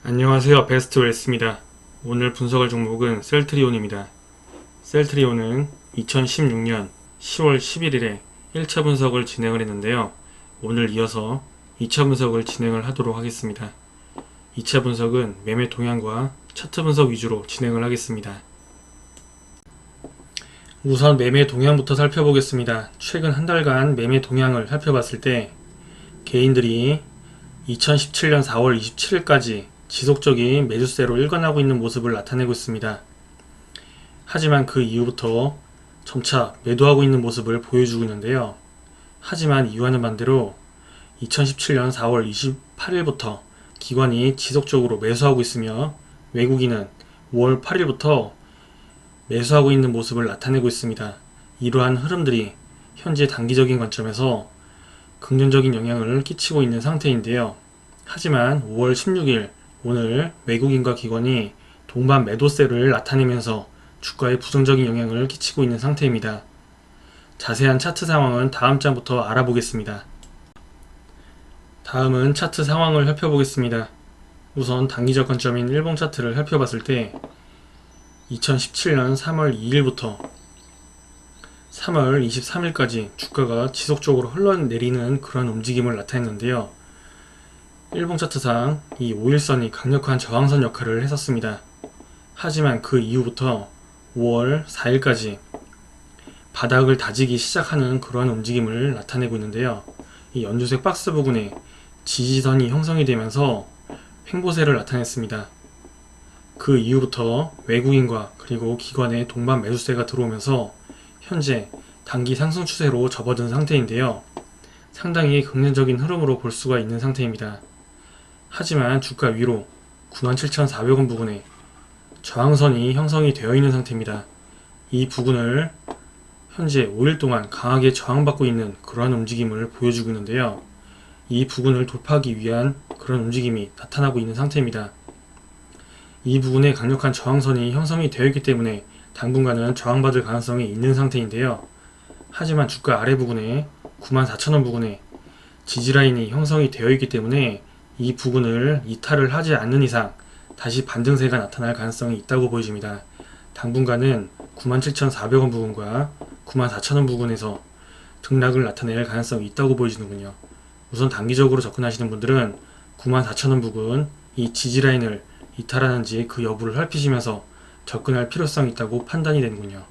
안녕하세요. 베스트웰스입니다. 오늘 분석할 종목은 셀트리온입니다. 셀트리온은 2016년 10월 11일에 1차 분석을 진행을 했는데요. 오늘 이어서 2차 분석을 진행을 하도록 하겠습니다. 2차 분석은 매매 동향과 차트 분석 위주로 진행을 하겠습니다. 우선 매매 동향부터 살펴보겠습니다. 최근 한 달간 매매 동향을 살펴봤을 때 개인들이 2017년 4월 27일까지 지속적인 매수세로 일관하고 있는 모습을 나타내고 있습니다. 하지만 그 이후부터 점차 매도하고 있는 모습을 보여주고 있는데요. 하지만 이와는 반대로 2017년 4월 28일부터 기관이 지속적으로 매수하고 있으며 외국인은 5월 8일부터 매수하고 있는 모습을 나타내고 있습니다. 이러한 흐름들이 현재 단기적인 관점에서 긍정적인 영향을 끼치고 있는 상태인데요. 하지만 5월 16일 오늘 외국인과 기관이 동반 매도세를 나타내면서 주가에 부정적인 영향을 끼치고 있는 상태입니다. 자세한 차트 상황은 다음 장부터 알아보겠습니다. 다음은 차트 상황을 살펴보겠습니다. 우선 단기적 관점인 일봉 차트를 살펴봤을 때 2017년 3월 2일부터 3월 23일까지 주가가 지속적으로 흘러내리는 그런 움직임을 나타냈는데요. 일봉 차트상 이 5일선이 강력한 저항선 역할을 했었습니다. 하지만 그 이후부터 5월 4일까지 바닥을 다지기 시작하는 그러한 움직임을 나타내고 있는데요. 이 연두색 박스 부근에 지지선이 형성이 되면서 횡보세를 나타냈습니다. 그 이후부터 외국인과 그리고 기관의 동반 매수세가 들어오면서 현재 단기 상승 추세로 접어든 상태인데요. 상당히 긍정적인 흐름으로 볼 수가 있는 상태입니다. 하지만 주가 위로 97,400원 부근에 저항선이 형성이 되어 있는 상태입니다. 이 부근을 현재 5일 동안 강하게 저항받고 있는 그러한 움직임을 보여주고 있는데요. 이 부근을 돌파하기 위한 그런 움직임이 나타나고 있는 상태입니다. 이 부분에 강력한 저항선이 형성이 되어 있기 때문에 당분간은 저항받을 가능성이 있는 상태인데요. 하지만 주가 아래 부분에 94,000원 부근에 지지라인이 형성이 되어 있기 때문에 이 부분을 이탈을 하지 않는 이상 다시 반등세가 나타날 가능성이 있다고 보여집니다. 당분간은 97,400원 부근과 94,000원 부근에서 등락을 나타낼 가능성이 있다고 보여지는군요. 우선 단기적으로 접근하시는 분들은 94,000원 부근 이 지지라인을 이탈하는지 그 여부를 살피시면서 접근할 필요성이 있다고 판단이 되는군요.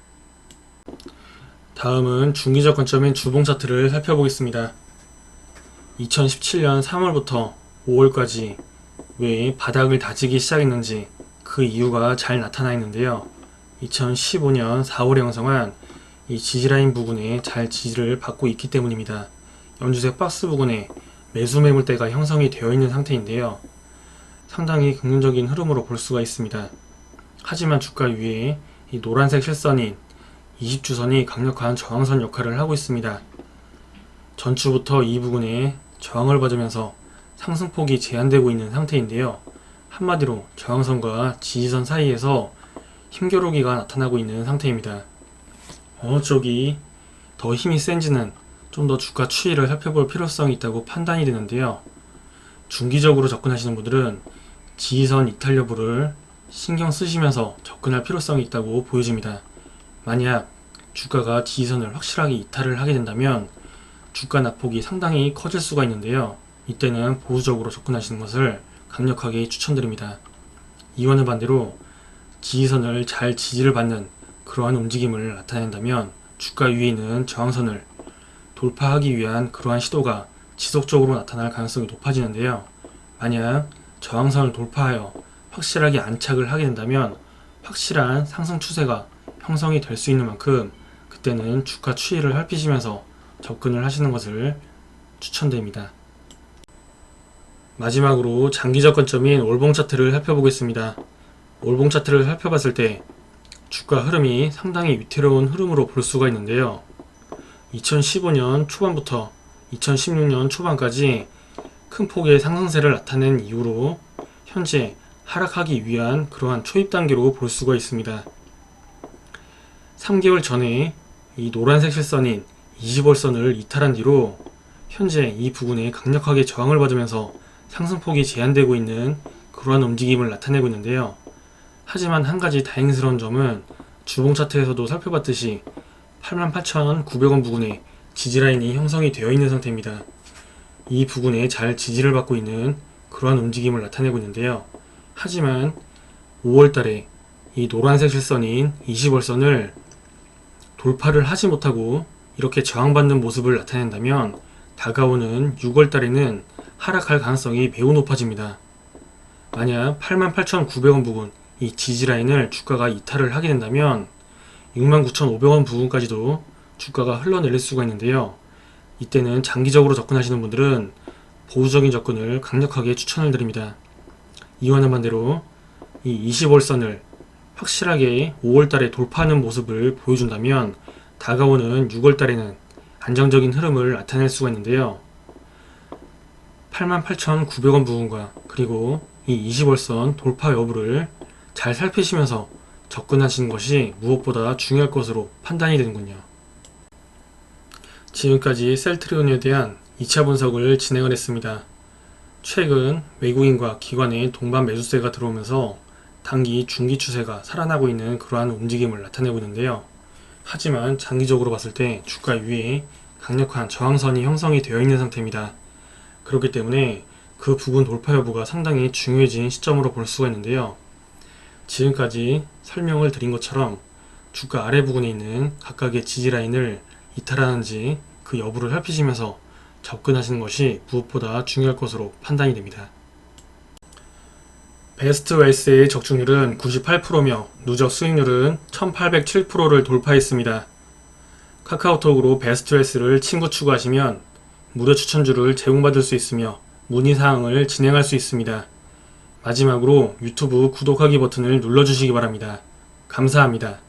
다음은 중기적 관점인 주봉 차트를 살펴보겠습니다. 2017년 3월부터 5월까지 왜 바닥을 다지기 시작했는지 그 이유가 잘 나타나 있는데요. 2015년 4월에 형성한 이 지지라인 부근에 잘 지지를 받고 있기 때문입니다. 연두색 박스 부근에 매수 매물대가 형성이 되어 있는 상태인데요. 상당히 긍정적인 흐름으로 볼 수가 있습니다. 하지만 주가 위에 이 노란색 실선인 20주선이 강력한 저항선 역할을 하고 있습니다. 전주부터 이 부분에 저항을 받으면서 상승폭이 제한되고 있는 상태인데요. 한마디로 저항선과 지지선 사이에서 힘겨루기가 나타나고 있는 상태입니다. 어느 쪽이 더 힘이 센지는 좀 더 주가 추이를 살펴볼 필요성이 있다고 판단이 되는데요. 중기적으로 접근하시는 분들은 지지선 이탈 여부를 신경 쓰시면서 접근할 필요성이 있다고 보여집니다. 만약 주가가 지지선을 확실하게 이탈을 하게 된다면 주가 낙폭이 상당히 커질 수가 있는데요. 이때는 보수적으로 접근하시는 것을 강력하게 추천드립니다. 이와는 반대로 지지선을 잘 지지를 받는 그러한 움직임을 나타낸다면 주가 위에 있는 저항선을 돌파하기 위한 그러한 시도가 지속적으로 나타날 가능성이 높아지는데요. 만약 저항선을 돌파하여 확실하게 안착을 하게 된다면 확실한 상승 추세가 형성이 될 수 있는 만큼 그때는 주가 추이를 살피시면서 접근을 하시는 것을 추천드립니다. 마지막으로 장기적 관점인 월봉 차트를 살펴보겠습니다. 월봉 차트를 살펴봤을 때 주가 흐름이 상당히 위태로운 흐름으로 볼 수가 있는데요. 2015년 초반부터 2016년 초반까지 큰 폭의 상승세를 나타낸 이후로 현재 하락하기 위한 그러한 초입 단계로 볼 수가 있습니다. 3개월 전에 이 노란색 실선인 20월선을 이탈한 뒤로 현재 이 부분에 강력하게 저항을 받으면서 상승폭이 제한되고 있는 그러한 움직임을 나타내고 있는데요. 하지만 한 가지 다행스러운 점은 주봉 차트에서도 살펴봤듯이 88,900원 부근에 지지라인이 형성이 되어 있는 상태입니다. 이 부근에 잘 지지를 받고 있는 그러한 움직임을 나타내고 있는데요. 하지만 5월달에 이 노란색 실선인 20월선을 돌파를 하지 못하고 이렇게 저항받는 모습을 나타낸다면 다가오는 6월달에는 하락할 가능성이 매우 높아집니다. 만약 88,900원 부근 이 지지라인을 주가가 이탈을 하게 된다면 69,500원 부근까지도 주가가 흘러내릴 수가 있는데요. 이때는 장기적으로 접근하시는 분들은 보수적인 접근을 강력하게 추천을 드립니다. 이와는 반대로 이 20월선을 확실하게 5월달에 돌파하는 모습을 보여준다면 다가오는 6월달에는 안정적인 흐름을 나타낼 수가 있는데요. 88,900원 부근과 그리고 이 20월선 돌파 여부를 잘 살피시면서 접근하시는 것이 무엇보다 중요할 것으로 판단이 되는군요. 지금까지 셀트리온에 대한 2차 분석을 진행을 했습니다. 최근 외국인과 기관의 동반 매수세가 들어오면서 단기, 중기 추세가 살아나고 있는 그러한 움직임을 나타내고 있는데요. 하지만 장기적으로 봤을 때 주가 위에 강력한 저항선이 형성이 되어 있는 상태입니다. 그렇기 때문에 그 부분 돌파 여부가 상당히 중요해진 시점으로 볼 수가 있는데요. 지금까지 설명을 드린 것처럼 주가 아래 부분에 있는 각각의 지지라인을 이탈하는지 그 여부를 살피시면서 접근하시는 것이 무엇보다 중요할 것으로 판단이 됩니다. 베스트 웰스의 적중률은 98%며 누적 수익률은 1807%를 돌파했습니다. 카카오톡으로 베스트 웰스를 친구 추가하시면 무료 추천주를 제공받을 수 있으며 문의사항을 진행할 수 있습니다. 마지막으로 유튜브 구독하기 버튼을 눌러주시기 바랍니다. 감사합니다.